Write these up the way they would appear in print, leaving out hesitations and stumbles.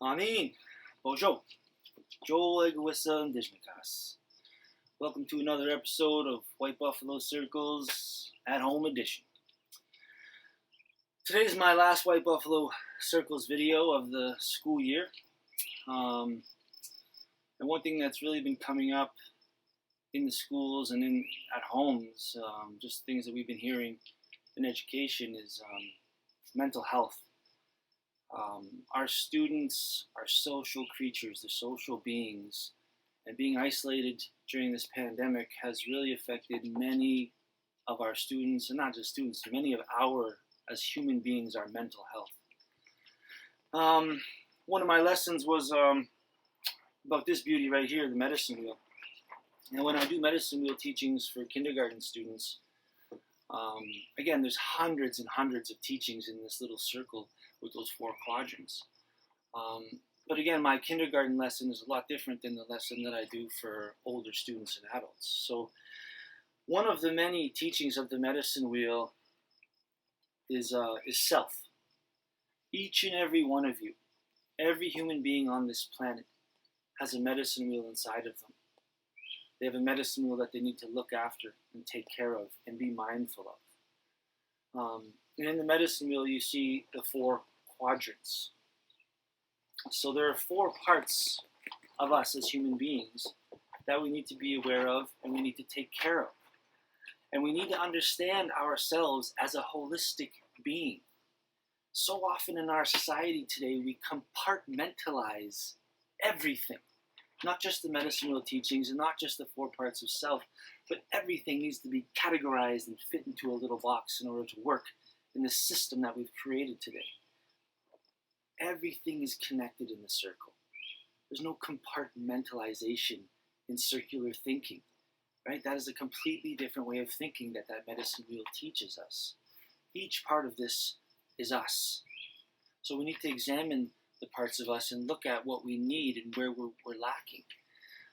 Anin, Bojo, Joel Egoissa and Dishmakas. Welcome to another episode of White Buffalo Circles at Home Edition. Today's my last White Buffalo Circles video of the school year. And one thing that's really been coming up in the schools and at homes, just things that we've been hearing in education, is mental health. Our students are social creatures, they're social beings, and being isolated during this pandemic has really affected many of our students, and not just students, many of our, as human beings, our mental health. One of my lessons was about this beauty right here, the medicine wheel. And when I do medicine wheel teachings for kindergarten students, again, there's hundreds and hundreds of teachings in this little circle with those 4 quadrants. But again, my kindergarten lesson is a lot different than the lesson that I do for older students and adults. So one of the many teachings of the medicine wheel is self. Each and every one of you, every human being on this planet, has a medicine wheel inside of them. They have a medicine wheel that they need to look after and take care of and be mindful of. And in the medicine wheel, you see the 4 quadrants. So there are 4 parts of us as human beings that we need to be aware of and we need to take care of. And we need to understand ourselves as a holistic being. So often in our society today, we compartmentalize everything. Not just the medicine wheel teachings and not just the 4 parts of self, but everything needs to be categorized and fit into a little box in order to work in the system that we've created today. Everything is connected in the circle. There's no compartmentalization in circular thinking, right? That is a completely different way of thinking that medicine wheel teaches us. Each part of this is us. So we need to examine the parts of us and look at what we need and where we're lacking.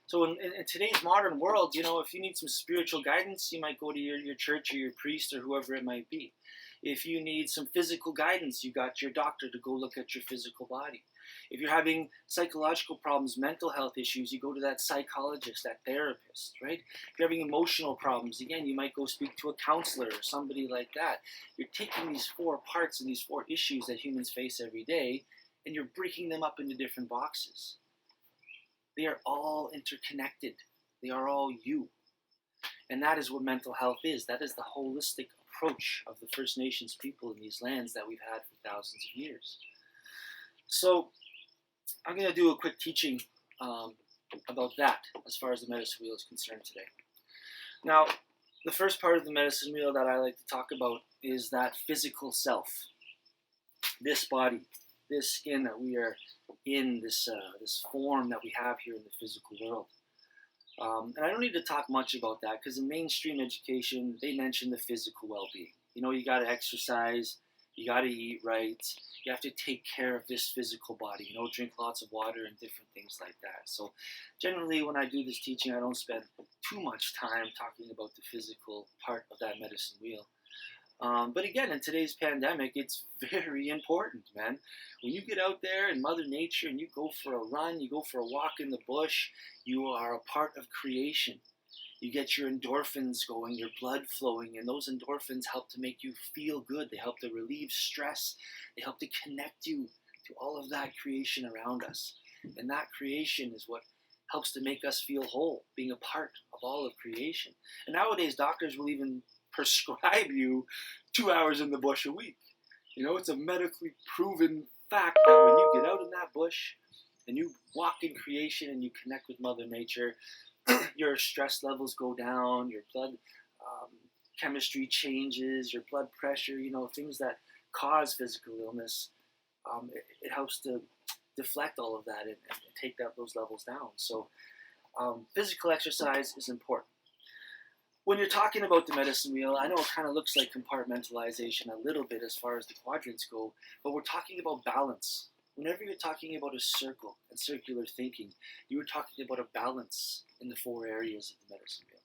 So in today's modern world, if you need some spiritual guidance, you might go to your church or your priest or whoever it might be. If you need some physical guidance, you got your doctor to go look at your physical body. If you're having psychological problems, mental health issues, you go to that psychologist, that therapist, right? If you're having emotional problems, again, you might go speak to a counselor or somebody like that. You're taking these 4 parts and these 4 issues that humans face every day, and you're breaking them up into different boxes. They are all interconnected. They are all you. And that is what mental health is. That is the holistic approach of the First Nations people in these lands that we've had for thousands of years. So I'm going to do a quick teaching about that as far as the medicine wheel is concerned today. Now, the first part of the medicine wheel that I like to talk about is that physical self. This body, this skin that we are in, this form that we have here in the physical world. And I don't need to talk much about that because in mainstream education, they mention the physical well-being. You got to exercise, you got to eat right, you have to take care of this physical body, drink lots of water and different things like that. So generally when I do this teaching, I don't spend too much time talking about the physical part of that medicine wheel. But again, in today's pandemic, it's very important, man. When you get out there in Mother Nature and you go for a run, you go for a walk in the bush, you are a part of creation. You get your endorphins going, your blood flowing, and those endorphins help to make you feel good. They help to relieve stress. They help to connect you to all of that creation around us. And that creation is what helps to make us feel whole, being a part of all of creation. And nowadays, doctors will even prescribe you 2 hours in the bush a week. It's a medically proven fact that when you get out in that bush and you walk in creation and you connect with Mother Nature, your stress levels go down, your blood chemistry changes, your blood pressure, things that cause physical illness. It helps to deflect all of that and take those levels down. So physical exercise is important. When you're talking about the medicine wheel, I know it kind of looks like compartmentalization a little bit as far as the quadrants go, but we're talking about balance. Whenever you're talking about a circle and circular thinking, you are talking about a balance in the 4 areas of the medicine wheel.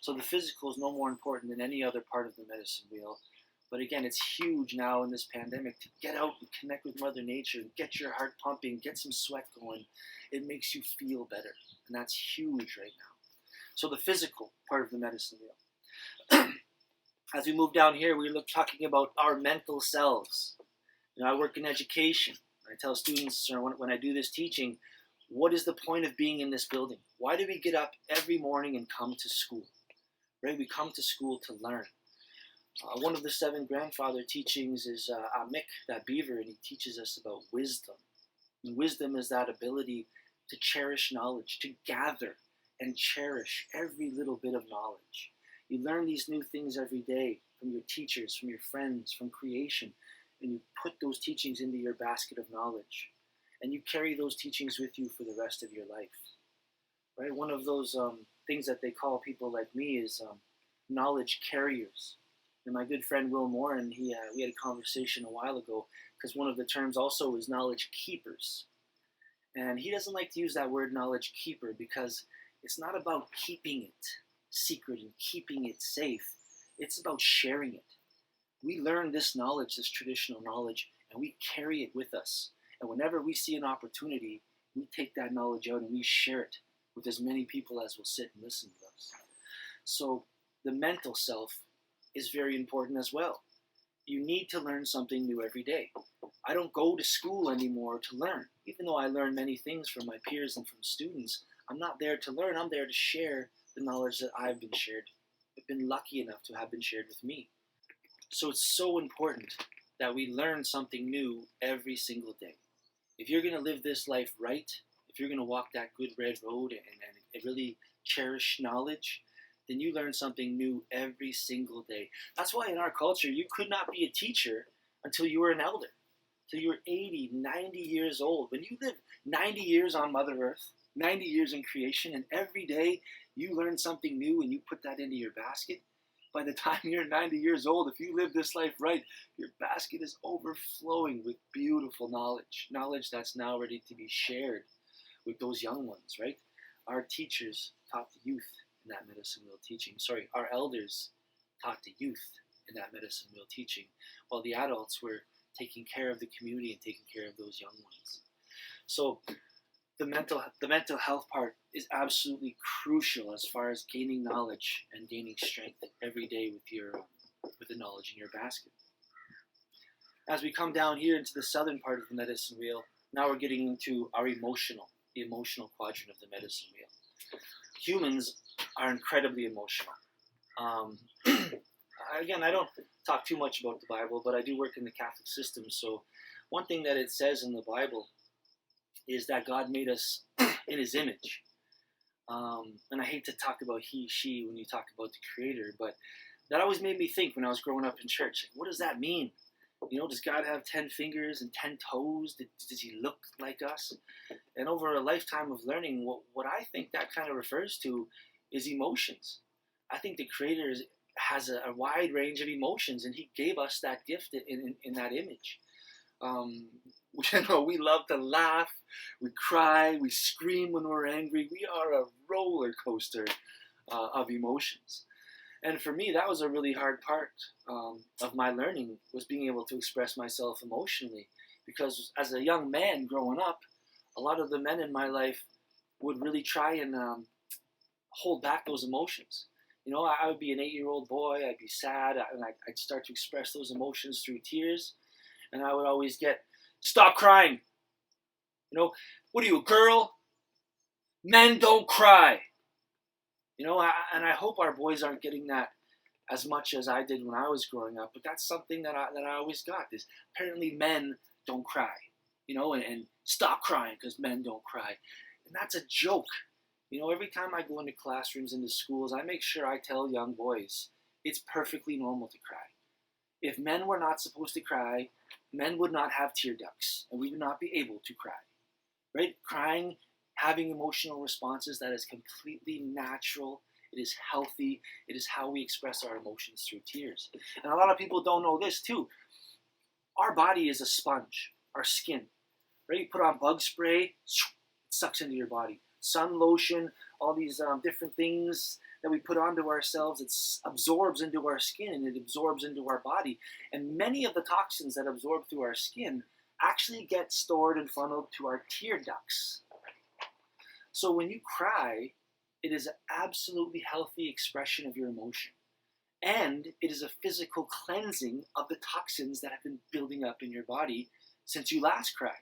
So the physical is no more important than any other part of the medicine wheel. But again, it's huge now in this pandemic to get out and connect with Mother Nature, get your heart pumping, get some sweat going. It makes you feel better. And that's huge right now. So the physical part of the medicine wheel. As we move down here, we're talking about our mental selves. I work in education. I tell students, or when I do this teaching, what is the point of being in this building? Why do we get up every morning and come to school? Right? We come to school to learn. One of the 7 grandfather teachings is Amik, that beaver, and he teaches us about wisdom. And wisdom is that ability to cherish knowledge, to gather and cherish every little bit of knowledge. You learn these new things every day from your teachers, from your friends, from creation, and you put those teachings into your basket of knowledge. And you carry those teachings with you for the rest of your life. Right? One of those things that they call people like me is knowledge carriers. And my good friend Will Moore, and we had a conversation a while ago, because one of the terms also is knowledge keepers. And he doesn't like to use that word knowledge keeper because it's not about keeping it secret and keeping it safe. It's about sharing it. We learn this knowledge, this traditional knowledge, and we carry it with us. And whenever we see an opportunity, we take that knowledge out and we share it with as many people as will sit and listen to us. So the mental self is very important as well. You need to learn something new every day. I don't go to school anymore to learn. Even though I learn many things from my peers and from students, I'm not there to learn. I'm there to share the knowledge that I've been lucky enough to have been shared with me. So it's so important that we learn something new every single day. If you're going to live this life right, if you're going to walk that good red road and really cherish knowledge, then you learn something new every single day. That's why in our culture, you could not be a teacher until you were an elder, until you were 80, 90 years old. When you live 90 years on Mother Earth, 90 years in creation, and every day you learn something new and you put that into your basket, by the time you're 90 years old, if you live this life right, your basket is overflowing with beautiful knowledge that's now ready to be shared with those young ones, right? Our teachers taught the youth in that medicine wheel teaching. Our elders taught the youth in that medicine wheel teaching, while the adults were taking care of the community and taking care of those young ones. So the mental health part is absolutely crucial as far as gaining knowledge and gaining strength every day with the knowledge in your basket. As we come down here into the southern part of the medicine wheel, now we're getting into the emotional quadrant of the medicine wheel. Humans are incredibly emotional. Again, I don't talk too much about the Bible, but I do work in the Catholic system. So one thing that it says in the Bible is that God made us in his image. And I hate to talk about he, she when you talk about the Creator, but that always made me think when I was growing up in church, what does that mean? Does God have 10 fingers and 10 toes? Does he look like us? And over a lifetime of learning, what I think that kind of refers to is emotions. I think the Creator has a wide range of emotions, and he gave us that gift in that image. We love to laugh, we cry, we scream when we're angry. We are a roller coaster of emotions. And for me, that was a really hard part of my learning, was being able to express myself emotionally. Because as a young man growing up, a lot of the men in my life would really try and hold back those emotions. I would be an 8-year-old boy, I'd be sad, and I'd start to express those emotions through tears. And I would always get, "Stop crying. What are you, a girl? Men don't cry." And I hope our boys aren't getting that as much as I did when I was growing up. But that's something that I always got. Is apparently men don't cry, and stop crying because men don't cry. And that's a joke. Every time I go into classrooms, into schools, I make sure I tell young boys it's perfectly normal to cry. If men were not supposed to cry, men would not have tear ducts, and we would not be able to cry. Right? Crying, having emotional responses, that is completely natural. It is healthy. It is how we express our emotions, through tears. And a lot of people don't know this too. Our body is a sponge, our skin. Right? You put on bug spray, it sucks into your body. Sun lotion, all these different things that we put onto ourselves, it absorbs into our skin and it absorbs into our body. And many of the toxins that absorb through our skin actually get stored and funneled to our tear ducts. So when you cry, it is an absolutely healthy expression of your emotion. And it is a physical cleansing of the toxins that have been building up in your body since you last cried.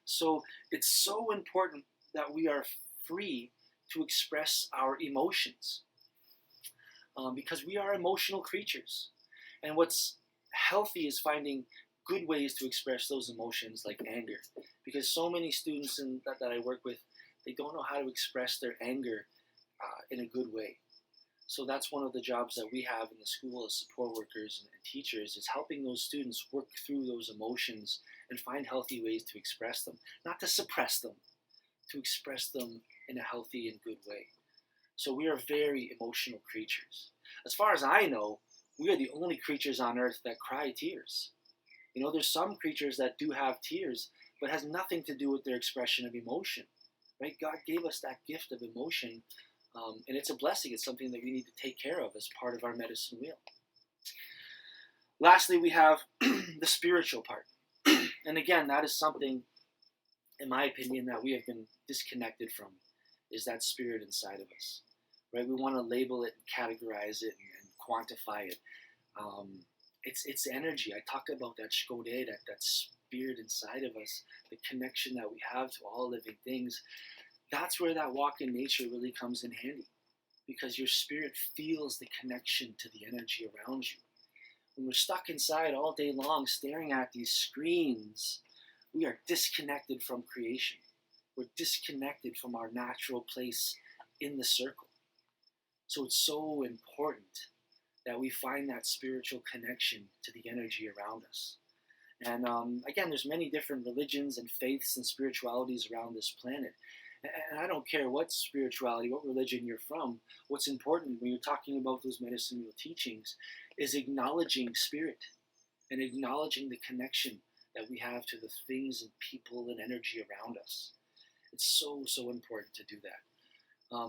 So it's so important that we are free to express our emotions, because we are emotional creatures. And what's healthy is finding good ways to express those emotions, like anger, because so many students that I work with, they don't know how to express their anger in a good way. So that's one of the jobs that we have in the school as support workers and teachers, is helping those students work through those emotions and find healthy ways to express them, not to suppress them, to express them in a healthy and good way. So we are very emotional creatures. As far as I know, we are the only creatures on earth that cry tears. You know, there's some creatures that do have tears, but it has nothing to do with their expression of emotion, right? God gave us that gift of emotion, and it's a blessing. It's something that we need to take care of as part of our medicine wheel. Lastly, we have the spiritual part. And again, that is something, in my opinion, that we have been disconnected from, is that spirit inside of us, right? We want to label it and categorize it and quantify it. It's energy. I talk about that shkode, that spirit inside of us, the connection that we have to all living things. That's where that walk in nature really comes in handy, because your spirit feels the connection to the energy around you. When we're stuck inside all day long staring at these screens, we are disconnected from creation. We're disconnected from our natural place in the circle. So it's so important that we find that spiritual connection to the energy around us. And again, there's many different religions and faiths and spiritualities around this planet. And I don't care what spirituality, what religion you're from. What's important when you're talking about those medicine wheel teachings is acknowledging spirit and acknowledging the connection that we have to the things and people and energy around us. It's so, so important to do that.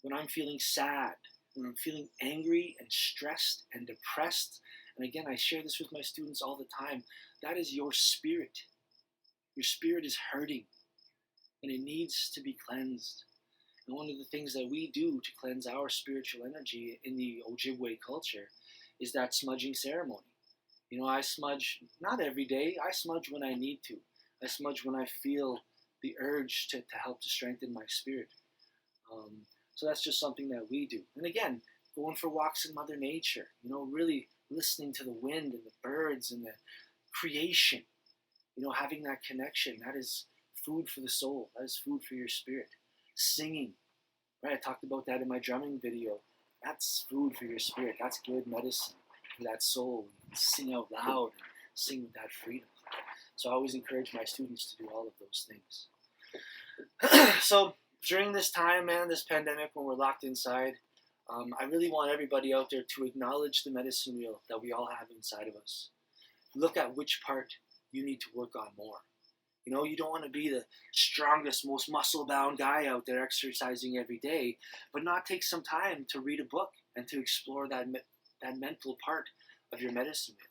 When I'm feeling sad, when I'm feeling angry and stressed and depressed, and again, I share this with my students all the time, that is your spirit. Your spirit is hurting, and it needs to be cleansed. And one of the things that we do to cleanse our spiritual energy in the Ojibwe culture is that smudging ceremony. You know, I smudge not every day. I smudge when I need to. I smudge when I feel the urge to help to strengthen my spirit. So that's just something that we do. And again, going for walks in Mother Nature, you know, really listening to the wind and the birds and the creation, you know, having that connection, that is food for the soul. That is food for your spirit. Singing, right? I talked about that in my drumming video. That's food for your spirit. That's good medicine for that soul. You can sing out loud and sing with that freedom. So I always encourage my students to do all of those things. So during this time, man, this pandemic, when we're locked inside, I really want everybody out there to acknowledge the medicine wheel that we all have inside of us. Look at which part you need to work on more. You know, you don't want to be the strongest, most muscle-bound guy out there exercising every day, but not take some time to read a book and to explore that mental part of your medicine wheel.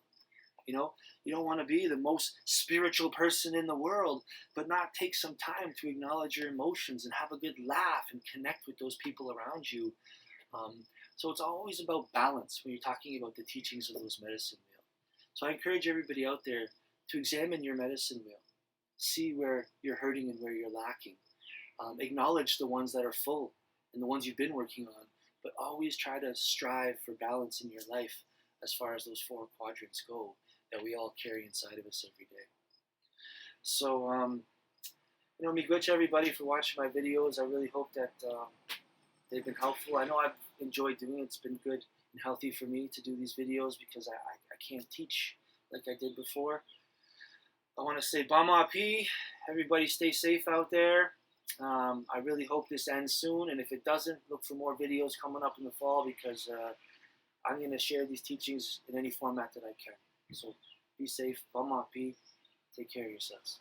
You know, you don't want to be the most spiritual person in the world, but not take some time to acknowledge your emotions and have a good laugh and connect with those people around you. So it's always about balance when you're talking about the teachings of those medicine wheel. So I encourage everybody out there to examine your medicine wheel. See where you're hurting and where you're lacking. Acknowledge the ones that are full and the ones you've been working on, but always try to strive for balance in your life as far as those 4 quadrants go that we all carry inside of us every day. So, you know, miigwech everybody for watching my videos. I really hope that they've been helpful. I know I've enjoyed doing it. It's been good and healthy for me to do these videos because I can't teach like I did before. I want to say Bama-Pi. Everybody stay safe out there. I really hope this ends soon, and if it doesn't, look for more videos coming up in the fall because I'm going to share these teachings in any format that I can. So be safe. Bama-Pi. Take care of yourselves.